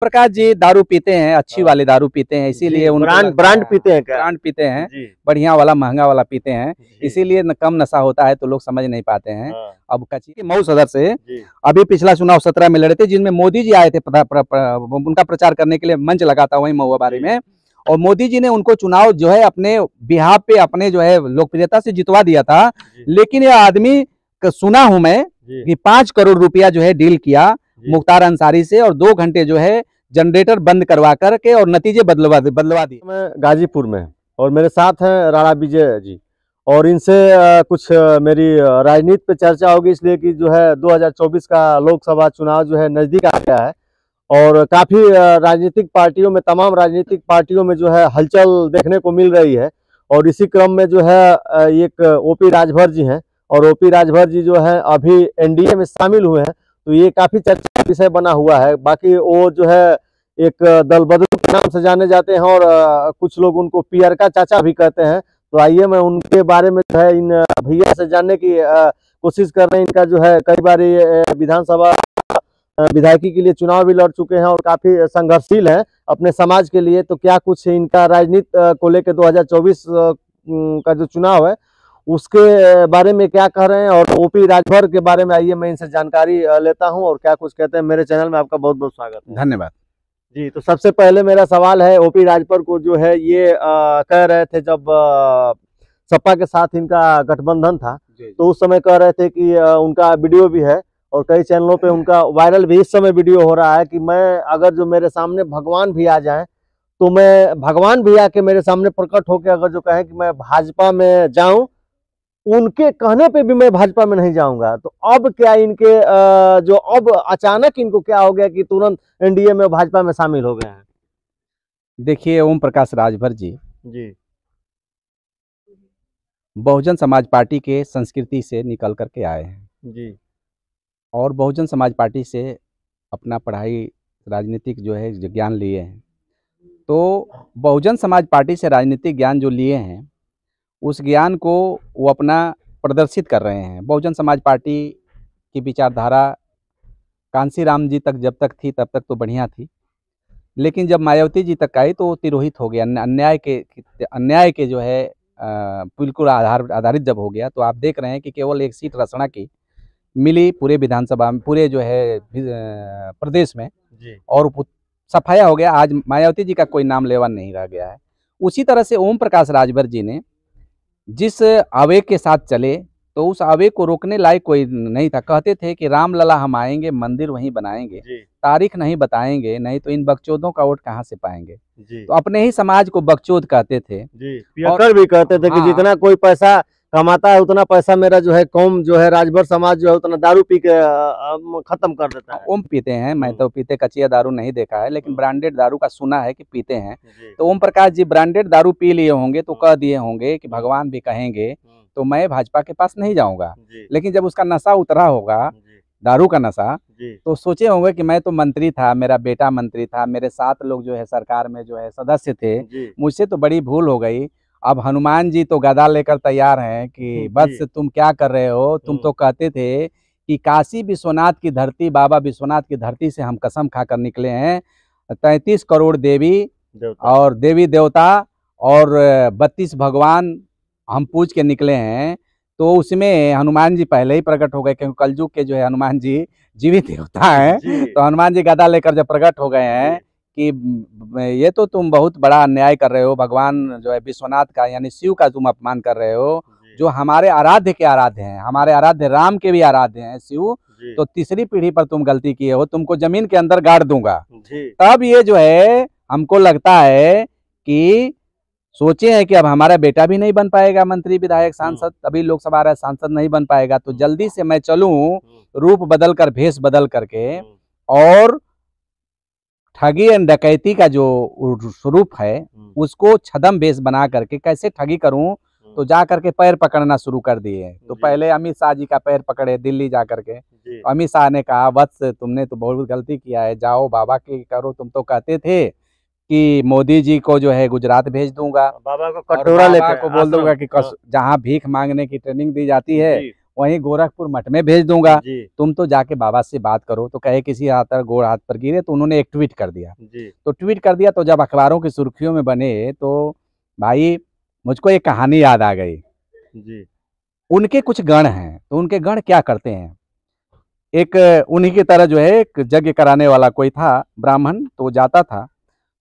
प्रकाश जी दारू पीते हैं, अच्छी वाले दारू पीते हैं, इसीलिए ब्रांड पीते हैं क्या? ब्रांड पीते हैं, बढ़िया वाला महंगा वाला पीते हैं, इसीलिए कम नशा होता है तो लोग समझ नहीं पाते हैं। अब कच्ची मऊ सदर से अभी पिछला चुनाव 17 में लड़े थे, जिनमें मोदी जी आए थे उनका प्रचार करने के लिए, मंच लगा था वहीं महुआ बारी में, और मोदी जी ने उनको चुनाव जो है अपने बिहार पे अपने जो है लोकप्रियता से जितवा दिया था। लेकिन यह आदमी सुना हूं मैं कि 5 करोड़ रुपया जो है डील किया मुख्तार अंसारी से, और 2 घंटे जो है जनरेटर बंद करवा करके और नतीजे बदलवा दिए। मैं गाजीपुर में, और मेरे साथ हैं राणा विजय जी, और इनसे कुछ मेरी राजनीति पे चर्चा होगी, इसलिए कि जो है 2024 का लोकसभा चुनाव जो है नज़दीक आ गया है, और काफ़ी राजनीतिक पार्टियों में, तमाम राजनीतिक पार्टियों में जो है हलचल देखने को मिल रही है। और इसी क्रम में जो है एक ओपी राजभर जी हैं, और ओपी राजभर जी जो है अभी एनडीए में शामिल हुए हैं, तो ये काफ़ी चर्चा का विषय बना हुआ है। बाकी वो जो है एक दल बदलू के नाम से जाने जाते हैं, और कुछ लोग उनको पीयर का चाचा भी कहते हैं। तो आइए मैं उनके बारे में जो है इन भैया से जानने की कोशिश कर रहे हैं। इनका जो है कई बार विधानसभा विधायकी के लिए चुनाव भी लड़ चुके हैं, और काफ़ी संघर्षशील हैं अपने समाज के लिए। तो क्या कुछ इनका राजनीति को लेकर 2024 का जो चुनाव है उसके बारे में क्या कह रहे हैं, और ओपी राजभर के बारे में आइए मैं इनसे जानकारी लेता हूं और क्या कुछ कहते हैं। मेरे चैनल में आपका बहुत बहुत स्वागत है। धन्यवाद जी। तो सबसे पहले मेरा सवाल है, ओपी राजभर को जो है ये कह रहे थे जब सपा के साथ इनका गठबंधन था, तो उस समय कह रहे थे कि उनका वीडियो भी है और कई चैनलों पे उनका वायरल भी इस समय वीडियो हो रहा है कि मैं अगर जो मेरे सामने भगवान भी आ जाए, तो मैं भगवान भी आके मेरे सामने प्रकट होकर अगर जो कहे कि मैं भाजपा में जाऊं, उनके कहने पे भी मैं भाजपा में नहीं जाऊंगा। तो अब क्या इनके जो अब अचानक इनको क्या हो गया कि तुरंत एनडीए में भाजपा में शामिल हो गए हैं? देखिए, ओम प्रकाश राजभर जी बहुजन समाज पार्टी के संस्कृति से निकल करके आए हैं जी, और बहुजन समाज पार्टी से अपना पढ़ाई राजनीतिक जो है ज्ञान लिए हैं। तो बहुजन समाज पार्टी से राजनीतिक ज्ञान जो लिए हैं, उस ज्ञान को वो अपना प्रदर्शित कर रहे हैं। बहुजन समाज पार्टी की विचारधारा कांसी राम जी तक जब तक थी तब तक तो बढ़िया थी, लेकिन जब मायावती जी तक आई तो वो तिरोहित हो गया। अन्याय के जो है बिल्कुल आधारित जब हो गया, तो आप देख रहे हैं कि केवल एक सीट रसना की मिली पूरे विधानसभा में, पूरे जो है प्रदेश में, और सफाया हो गया। आज मायावती जी का कोई नाम लेवा नहीं रह गया है। उसी तरह से ओम प्रकाश राजभर जी ने जिस आवेग के साथ चले, तो उस आवेग को रोकने लायक कोई नहीं था। कहते थे कि रामलला हम आएंगे, मंदिर वहीं बनाएंगे, तारीख नहीं बताएंगे, नहीं तो इन बकचोदों का वोट कहाँ से पाएंगे। तो अपने ही समाज को बकचोद कहते थे, और भी कहते थे कि जितना कोई पैसा कमाता है उतना पैसा मेरा जो है कौम जो है राजभर समाज जो है उतना दारू पी के खत्म कर देता है। ओम पीते हैं, मैं तो पीते कचिया दारू नहीं देखा है, लेकिन ब्रांडेड दारू का सुना है कि पीते हैं। तो ओम प्रकाश जी ब्रांडेड दारू पी लिए होंगे तो कह दिए होंगे कि भगवान भी कहेंगे तो मैं भाजपा के पास नहीं जाऊंगा। लेकिन जब उसका नशा उतरा होगा, दारू का नशा, तो सोचे होंगे कि मैं तो मंत्री था, मेरा बेटा मंत्री था, मेरे 7 लोग जो है सरकार में जो है सदस्य थे, मुझसे तो बड़ी भूल हो गई। अब हनुमान जी तो गदा लेकर तैयार हैं कि बस तुम क्या कर रहे हो। तुम तो कहते थे कि काशी विश्वनाथ की धरती, बाबा विश्वनाथ की धरती से हम कसम खाकर निकले हैं, 33 करोड़ देवी और देवी देवता और 32 भगवान हम पूज के निकले हैं। तो उसमें हनुमान जी पहले ही प्रकट हो गए, क्योंकि कलयुग के जो है हनुमान जी जीवित देवता हैं। तो हनुमान जी गदा लेकर जब प्रकट हो गए हैं कि ये तो तुम बहुत बड़ा अन्याय कर रहे हो, भगवान जो है विश्वनाथ का यानी शिव का तुम अपमान कर रहे हो, जो हमारे आराध्य के आराध्य हैं, हमारे आराध्य राम के भी आराध्य हैं शिव। तो तीसरी पीढ़ी पर तुम गलती किए हो, तुमको जमीन के अंदर गाड़ दूंगा। तब ये जो है हमको लगता है कि सोचे हैं कि अब हमारा बेटा भी नहीं बन पाएगा मंत्री, विधायक, सांसद, अभी लोकसभा रहा सांसद नहीं बन पाएगा, तो जल्दी से मैं चलूं रूप बदल कर, भेष बदल करके, और ठगी एंड डकैती का जो स्वरूप है उसको छदम भेष बना करके कैसे ठगी करूं, तो जा करके पैर पकड़ना शुरू कर दिए। तो पहले अमित शाह जी का पैर पकड़े दिल्ली जा करके। अमित शाह ने कहा वत्स तुमने तो बहुत गलती किया है, जाओ बाबा की करो। तुम तो कहते थे कि मोदी जी को जो है गुजरात भेज दूंगा, बाबा को कटोरा लेकर को बोल दूंगा कि जहाँ भीख मांगने की ट्रेनिंग दी जाती है वहीं गोरखपुर मठ में भेज दूंगा, जी। तुम तो जाके बाबा से बात करो। तो कहे किसी हाथ गोड़ हाथ पर गिरे, तो उन्होंने एक ट्वीट कर दिया। जी। तो ट्वीट कर दिया, तो जब अखबारों की सुर्खियों में बने, तो भाई मुझको एक कहानी याद आ गई। जी। उनके कुछ गण हैं, तो उनके गण क्या करते हैं, एक उन्हीं की तरह जो है एक यज्ञ कराने वाला कोई था ब्राह्मण, तो जाता था,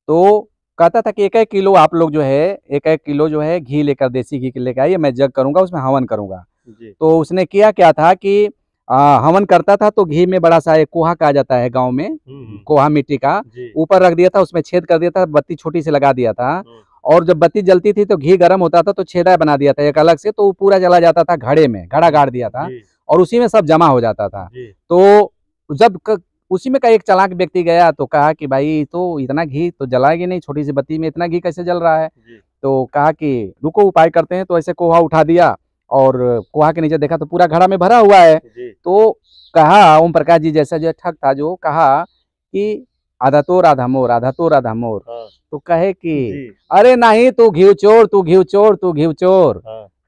तो कहता था कि 1-1 किलो आप लोग जो है 1-1 किलो जो है घी लेकर, देसी घी लेकर आइए, मैं जग करूंगा, उसमें हवन करूंगा। जी। तो उसने किया क्या था कि हवन करता था, तो घी में बड़ा सा एक कोहा कहा जाता है गांव में, कोहा मिट्टी का, जी। ऊपर रख दिया था, उसमें छेद कर दिया था, बत्ती छोटी सी लगा दिया था, और जब बत्ती जलती थी तो घी गर्म होता था, तो छेदा बना दिया था एक अलग से, तो वो पूरा चला जाता था घड़े में, घड़ा गाड़ दिया था, और उसी में सब जमा हो जाता था। तो जब उसी में का एक चालाक व्यक्ति गया, तो कहा कि भाई तो इतना घी तो जलाएगी नहीं, छोटी सी बत्ती में इतना घी कैसे जल रहा है। तो कहा कि रुको उपाय करते हैं। तो ऐसे कोहा उठा दिया, और कोहा के नीचे देखा तो पूरा घड़ा में भरा हुआ है। तो कहा ओम प्रकाश जी जैसा जो ठग था, जो कहा कि आधा तो राधा मोर, आधा तो राधा मोर। तो कहे कि अरे नहीं, तू घी चोर, तू घी चोर, तू घी चोर।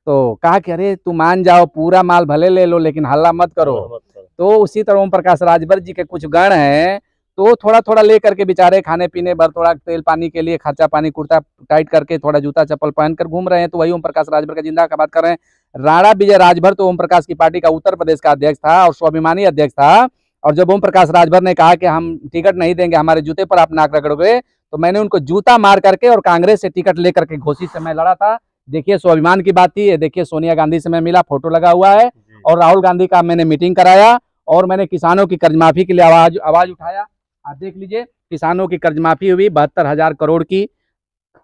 तो कहा कि अरे तू मान जाओ, पूरा माल भले ले लो, लेकिन हल्ला मत करो। तो उसी तरह ओम प्रकाश राजभर जी के कुछ गण हैं, तो थोड़ा थोड़ा ले करके बेचारे खाने पीने भर, थोड़ा तेल पानी के लिए खर्चा पानी, कुर्ता टाइट करके, थोड़ा जूता चप्पल पहनकर घूम रहे हैं। तो वही ओम प्रकाश राजभर का जिंदा का बात कर रहे हैं। राणा विजय राजभर तो ओम प्रकाश की पार्टी का उत्तर प्रदेश का अध्यक्ष था और स्वाभिमानी अध्यक्ष था। और जब ओम प्रकाश राजभर ने कहा कि हम टिकट नहीं देंगे, हमारे जूते पर आप नाक रगड़ोगे, तो मैंने उनको जूता मार करके और कांग्रेस से टिकट लेकर के घोसी से मैं लड़ा था। देखिए स्वाभिमान की बात थी। देखिए सोनिया गांधी से मैं मिला, फोटो लगा हुआ है, और राहुल गांधी का मैंने मीटिंग कराया, और मैंने किसानों की कर्ज माफी के लिए आवाज उठाया। आप देख लीजिए, किसानों की कर्ज माफी हुई 72,000 करोड़ की।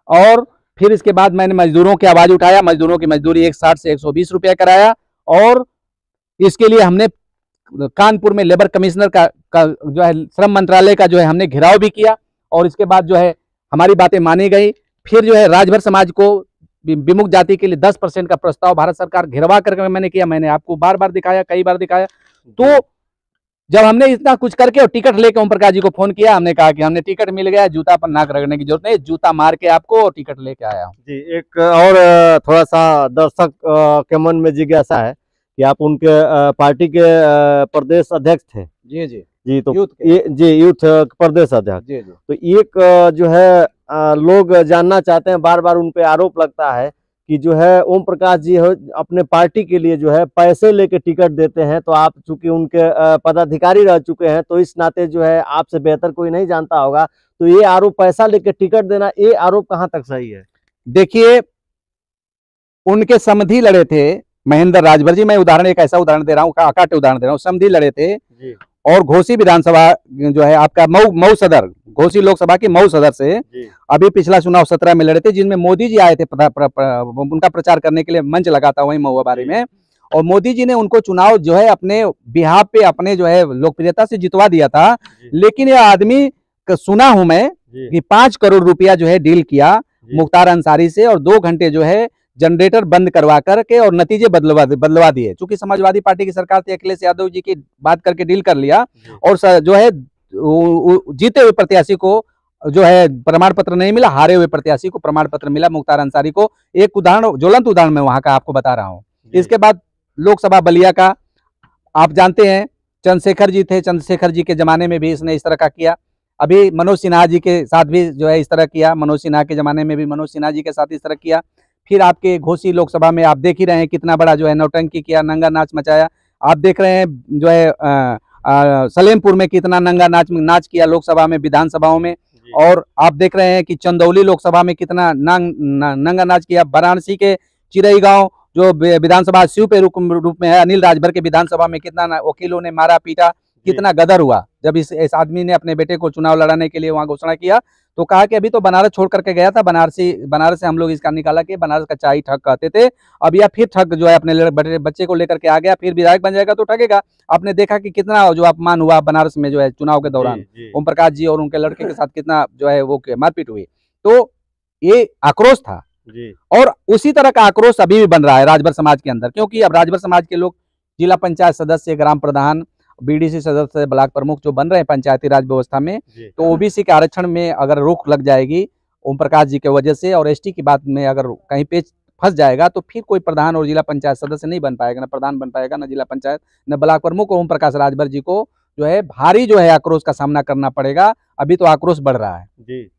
और फिर इसके बाद मैंने मजदूरों की आवाज उठाया, मजदूरों की मजदूरी 160 से 120 रुपये कराया। और इसके लिए हमने कानपुर में लेबर कमिश्नर का जो है, श्रम मंत्रालय का जो है, हमने घेराव भी किया। और इसके बाद जो है हमारी बातें मानी गई। फिर जो है राजभर समाज को विमुक्त जाति के लिए 10% का प्रस्ताव भारत सरकार घेरवा करके मैंने किया। मैंने आपको बार बार दिखाया, कई बार दिखाया। तो जब हमने इतना कुछ करके और टिकट लेके ओम प्रकाश जी को फोन किया, हमने कहा कि हमने टिकट मिल गया, जूता पर नाक रगड़ने की जरूरत नहीं, जूता मार के आपको और टिकट लेके आया हूँ। जी, एक और थोड़ा सा दर्शक के मन में जिज्ञासा है कि आप उनके पार्टी के प्रदेश अध्यक्ष थे। जी जी जी। तो यूथ यूथ प्रदेश अध्यक्ष। जी जी। तो एक जो है लोग जानना चाहते हैं, बार बार उन पे आरोप लगता है कि जो है ओम प्रकाश जी अपने पार्टी के लिए जो है पैसे लेके टिकट देते हैं। तो आप चूंकि उनके पदाधिकारी रह चुके हैं, तो इस नाते जो है आपसे बेहतर कोई नहीं जानता होगा। तो ये आरोप, पैसा लेके टिकट देना, ये आरोप कहाँ तक सही है? देखिए, उनके समधी लड़े थे महेंद्र राजभर जी। मैं उदाहरण, एक ऐसा उदाहरण दे रहा हूँ, अकाट उदाहरण दे रहा हूँ। समधी लड़े थे जी। और घोसी विधानसभा जो है आपका मऊ सदर, घोसी लोकसभा की मऊ सदर से अभी पिछला चुनाव 17 में लड़े थे, जिनमें मोदी जी आए थे उनका प्रचार करने के लिए, मंच लगा था वहीं महुआबारी में। और मोदी जी ने उनको चुनाव जो है अपने बिहाफ पे, अपने जो है लोकप्रियता से जितवा दिया था। लेकिन यह आदमी सुना हूं मैं कि 5 करोड़ रुपया जो है डील किया मुख्तार अंसारी से, और 2 घंटे जो है जनरेटर बंद करवा करके और नतीजे बदलवा दिए। चूंकि समाजवादी पार्टी की सरकार थी, अखिलेश यादव जी की बात करके डील कर लिया, और जो है जीते हुए प्रत्याशी को जो है प्रमाण पत्र नहीं मिला, हारे हुए प्रत्याशी को प्रमाण पत्र मिला, मुख्तार अंसारी को। एक उदाहरण, ज्वलंत उदाहरण मैं वहां का आपको बता रहा हूं। इसके बाद लोकसभा बलिया का आप जानते हैं, चंद्रशेखर जी थे, चंद्रशेखर जी के जमाने में भी इसने इस तरह का किया। अभी मनोज सिन्हा जी के साथ भी जो है इस तरह किया, मनोज सिन्हा के जमाने में भी मनोज सिन्हा जी के साथ इस तरह किया। फिर आपके घोसी लोकसभा में आप देख ही रहे हैं कितना बड़ा जो है नौटंकी किया, नंगा नाच मचाया। आप देख रहे हैं जो है सलेमपुर में कितना नंगा नाच किया लोकसभा में, विधानसभाओं में। और आप देख रहे हैं कि चंदौली लोकसभा में कितना नंगा नाच किया। वाराणसी के चिरई गांव जो विधानसभा शिव पे रूप में है, अनिल राजभर के विधानसभा में कितना वकीलों ने मारा पीटा, कितना गदर हुआ। जब इस आदमी ने अपने बेटे को चुनाव लड़ाने के लिए वहां घोषणा किया, तो कहा कि अभी तो बनारस छोड़ करके गया था, बनारस से हम लोग इसका निकाला कि बनारस का चाय ठग कहते थे। अब यह फिर ठग जो है अपने बच्चे को लेकर के आ गया, फिर विधायक बन जाएगा तो ठगेगा। आपने देखा कि कितना जो अपमान हुआ बनारस में जो है चुनाव के दौरान, ओम प्रकाश जी और उनके लड़के के साथ कितना जो है वो मारपीट हुई। तो ये आक्रोश था जी। और उसी तरह का आक्रोश अभी भी बन रहा है राजभर समाज के अंदर, क्योंकि अब राजभर समाज के लोग जिला पंचायत सदस्य, ग्राम प्रधान, बीडीसी सदस्य, ब्लॉक प्रमुख जो बन रहे हैं पंचायती राज व्यवस्था में, तो ओबीसी के आरक्षण में अगर रोक लग जाएगी ओम प्रकाश जी के वजह से, और एसटी की बात में अगर कहीं पेच फंस जाएगा तो फिर कोई प्रधान और जिला पंचायत सदस्य नहीं बन पाएगा, ना प्रधान बन पाएगा, ना जिला पंचायत, न ब्लॉक प्रमुख। ओम प्रकाश राजभर जी को जो है भारी जो है आक्रोश का सामना करना पड़ेगा। अभी तो आक्रोश बढ़ रहा है। जी।